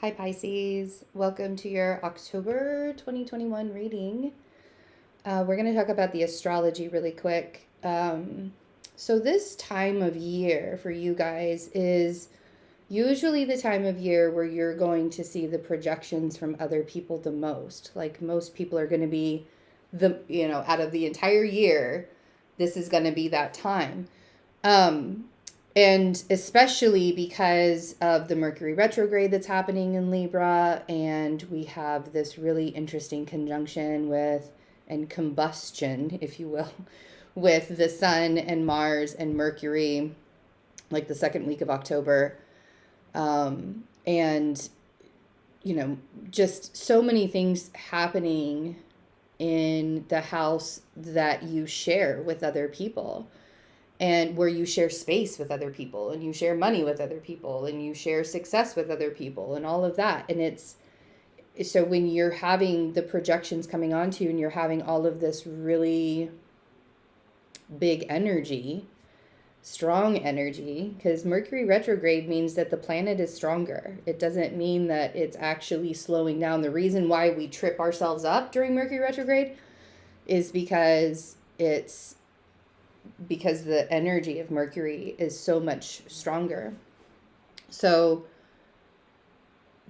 Hi Pisces, welcome to your October 2021 reading. We're going to talk about the astrology really quick. So this time of year for you guys is usually the time of year where you're going to see the projections from other people the most. Like most people are going to be out of the entire year, this is going to be that time. Um, and especially because of the Mercury retrograde that's happening in Libra, and we have this really interesting conjunction with, and combustion, if you will, with the Sun and Mars and Mercury, like the second week of October. And, just so many things happening in the house that you share with other people, and where you share space with other people, and you share money with other people, and you share success with other people, and all of that. And it's so when you're having the projections coming onto you and you're having all of this really big energy, strong energy, because Mercury retrograde means that the planet is stronger. It doesn't mean that it's actually slowing down. The reason why we trip ourselves up during Mercury retrograde is because the energy of Mercury is so much stronger. So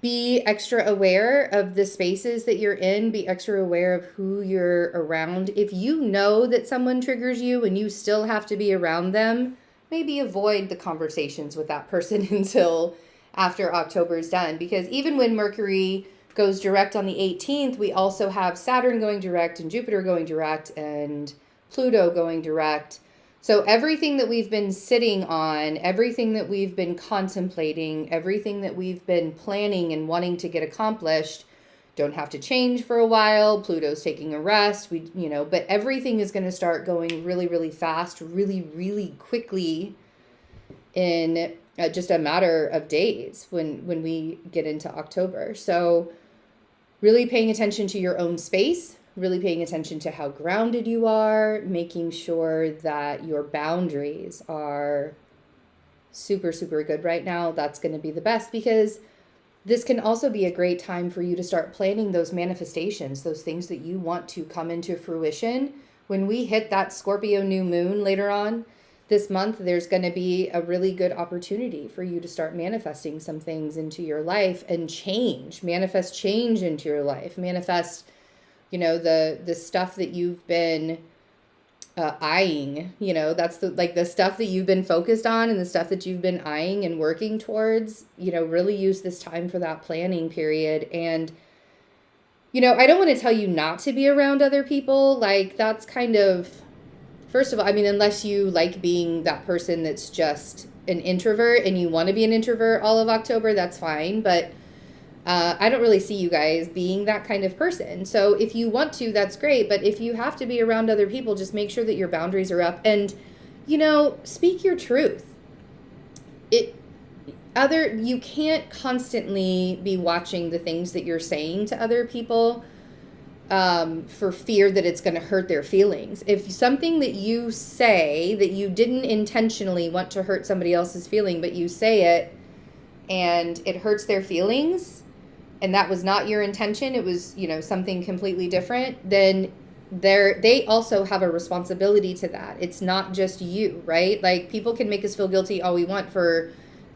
be extra aware of the spaces that you're in, be extra aware of who you're around. If you know that someone triggers you and you still have to be around them, maybe avoid the conversations with that person until after October is done. Because even when Mercury goes direct on the 18th, we also have Saturn going direct and Jupiter going direct and Pluto going direct. So everything that we've been sitting on, everything that we've been contemplating, everything that we've been planning and wanting to get accomplished, don't have to change for a while. Pluto's taking a rest. But everything is going to start going really, really fast, really, really quickly in just a matter of days when we get into October. So really paying attention to your own space, really paying attention to how grounded you are, making sure that your boundaries are super, super good right now. That's going to be the best, because this can also be a great time for you to start planning those manifestations, those things that you want to come into fruition. When we hit that Scorpio new moon later on this month, there's going to be a really good opportunity for you to start manifesting some things into your life and manifest change into your life, manifest the stuff that you've been eyeing. That's the stuff that you've been focused on and the stuff that you've been eyeing and working towards. Really use this time for that planning period. And I don't want to tell you not to be around other people. Like, that's kind of, first of all, unless you like being that person that's just an introvert and you want to be an introvert all of October, that's fine. But I don't really see you guys being that kind of person. So if you want to, that's great. But if you have to be around other people, just make sure that your boundaries are up and, speak your truth. You can't constantly be watching the things that you're saying to other people for fear that it's going to hurt their feelings. If something that you say that you didn't intentionally want to hurt somebody else's feeling, but you say it and it hurts their feelings, and that was not your intention, it was, something completely different, then they also have a responsibility to that. It's not just you, right? Like, people can make us feel guilty all we want for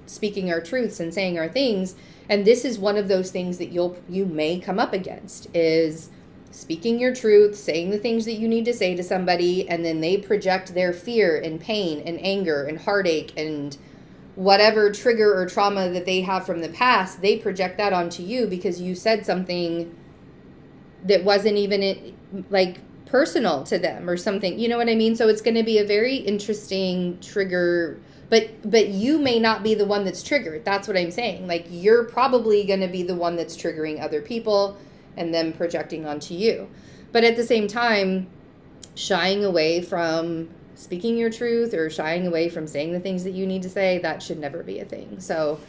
speaking our truths and saying our things. And this is one of those things that you may come up against, is speaking your truth, saying the things that you need to say to somebody, and then they project their fear and pain and anger and heartache and whatever trigger or trauma that they have from the past. They project that onto you because you said something that wasn't even personal to them or something. You know what I mean? So it's going to be a very interesting trigger, but you may not be the one that's triggered. That's what I'm saying. Like, you're probably going to be the one that's triggering other people and them projecting onto you. But at the same time, shying away from speaking your truth or shying away from saying the things that you need to say, that should never be a thing. So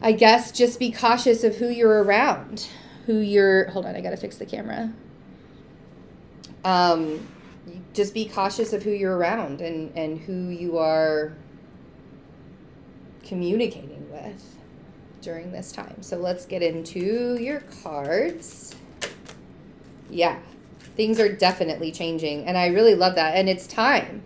I guess just be cautious of who you're around, hold on, I gotta fix the camera. Just be cautious of who you're around and who you are communicating with. during this time. So let's get into your cards. Yeah, things are definitely changing, and I really love that. And it's time.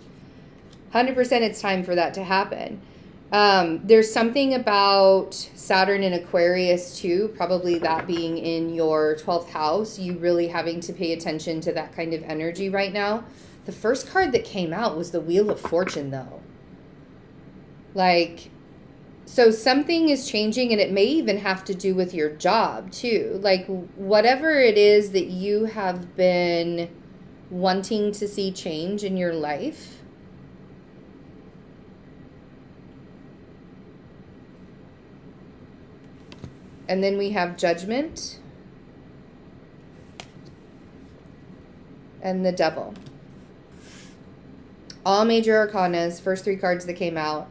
100% it's time for that to happen. There's something about Saturn in Aquarius too, probably that being in your 12th house, you really having to pay attention to that kind of energy right now. The first card that came out was the Wheel of Fortune, though. Like, so something is changing, and it may even have to do with your job too. Like, whatever it is that you have been wanting to see change in your life, and then we have Judgment and the Devil. All major arcanas, first 3 cards that came out.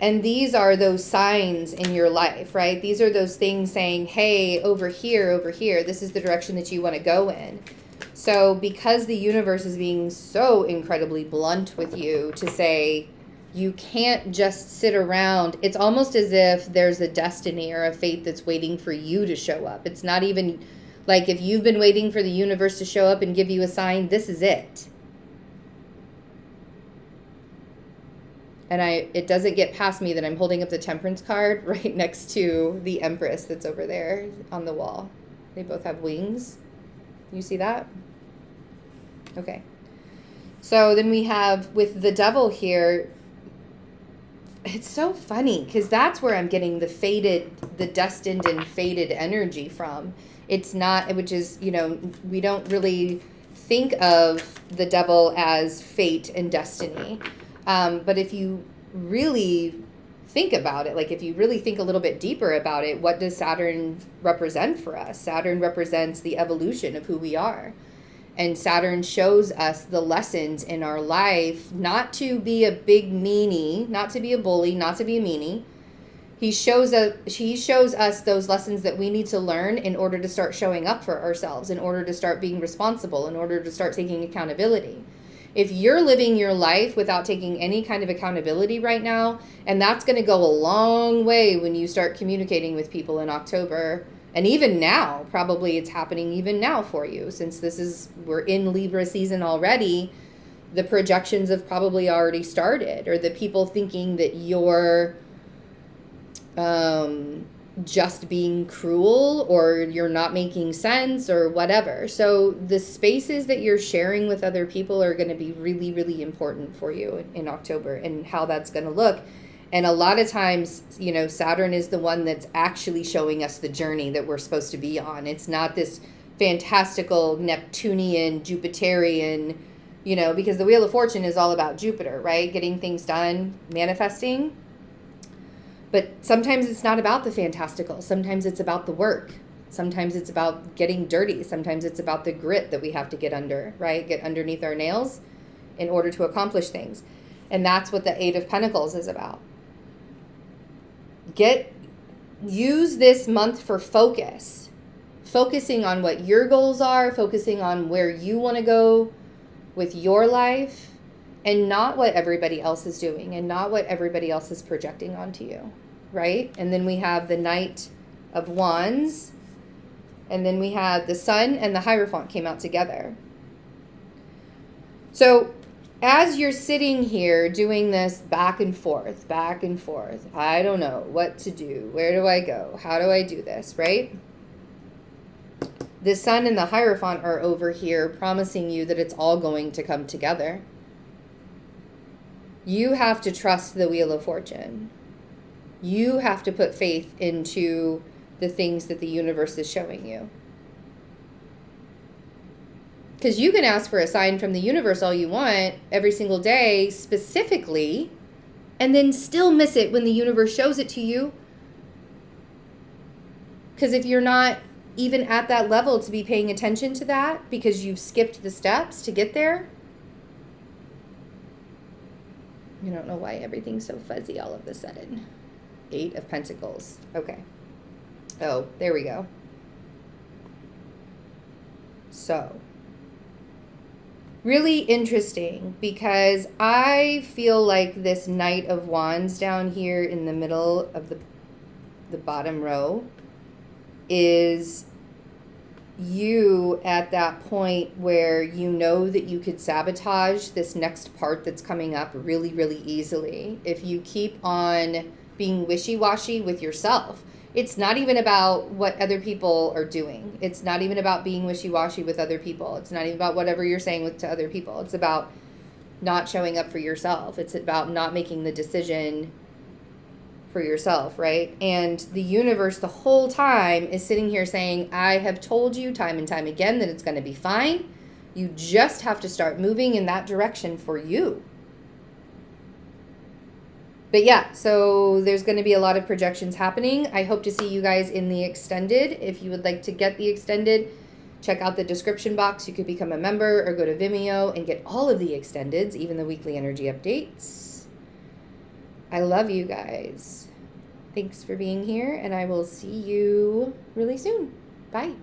And these are those signs in your life, right? These are those things saying, hey, over here, this is the direction that you want to go in. So because the universe is being so incredibly blunt with you to say, you can't just sit around. It's almost as if there's a destiny or a fate that's waiting for you to show up. It's not even like if you've been waiting for the universe to show up and give you a sign, this is it. And it doesn't get past me that I'm holding up the Temperance card right next to the Empress that's over there on the wall. They both have wings. You see that? Okay. So then we have with the Devil here, it's so funny because that's where I'm getting the destined and fated energy from. It's not, which is, you know, we don't really think of the Devil as fate and destiny. But if you really think about it, like if you really think a little bit deeper about it, what does Saturn represent for us? Saturn represents the evolution of who we are. And Saturn shows us the lessons in our life, not to be a big meanie, not to be a bully, not to be a meanie. He shows us those lessons that we need to learn in order to start showing up for ourselves, in order to start being responsible, in order to start taking accountability. If you're living your life without taking any kind of accountability right now, and that's going to go a long way when you start communicating with people in October, and even now, probably it's happening even now for you, since we're in Libra season already, the projections have probably already started, or the people thinking that you're just being cruel or you're not making sense or whatever. So the spaces that you're sharing with other people are going to be really, really important for you in October and how that's going to look. And a lot of times, you know, Saturn is the one that's actually showing us the journey that we're supposed to be on. It's not this fantastical Neptunian, Jupiterian, you know, because the Wheel of Fortune is all about Jupiter, right? Getting things done, manifesting. But sometimes it's not about the fantastical. Sometimes it's about the work. Sometimes it's about getting dirty. Sometimes it's about the grit that we have to get under, right? Get underneath our nails in order to accomplish things. And that's what the 8 of Pentacles is about. Use this month for focus. Focusing on what your goals are, focusing on where you want to go with your life, and not what everybody else is doing and not what everybody else is projecting onto you, right? And then we have the Knight of Wands, and then we have the Sun and the Hierophant came out together. So as you're sitting here doing this back and forth, I don't know what to do. Where do I go? How do I do this, right? The Sun and the Hierophant are over here promising you that it's all going to come together. You have to trust the Wheel of Fortune. You have to put faith into the things that the universe is showing you. Because you can ask for a sign from the universe all you want every single day specifically, and then still miss it when the universe shows it to you. Because if you're not even at that level to be paying attention to that because you've skipped the steps to get there, you don't know why everything's so fuzzy all of a sudden. 8 of Pentacles. Okay. Oh, there we go. So, really interesting because I feel like this Knight of Wands down here in the middle of the the bottom row, is you at that point where you know that you could sabotage this next part that's coming up really, really easily if you keep on being wishy-washy with yourself. It's not even about what other people are doing. It's not even about being wishy-washy with other people. It's not even about whatever you're saying to other people. It's about not showing up for yourself. It's about not making the decision for yourself, right? And the universe the whole time is sitting here saying, I have told you time and time again that it's going to be fine. You just have to start moving in that direction for you. But yeah, so there's going to be a lot of projections happening. I hope to see you guys in the extended. If you would like to get the extended, check out the description box. You could become a member or go to Vimeo and get all of the extendeds, even the weekly energy updates. I love you guys. Thanks for being here, and I will see you really soon. Bye.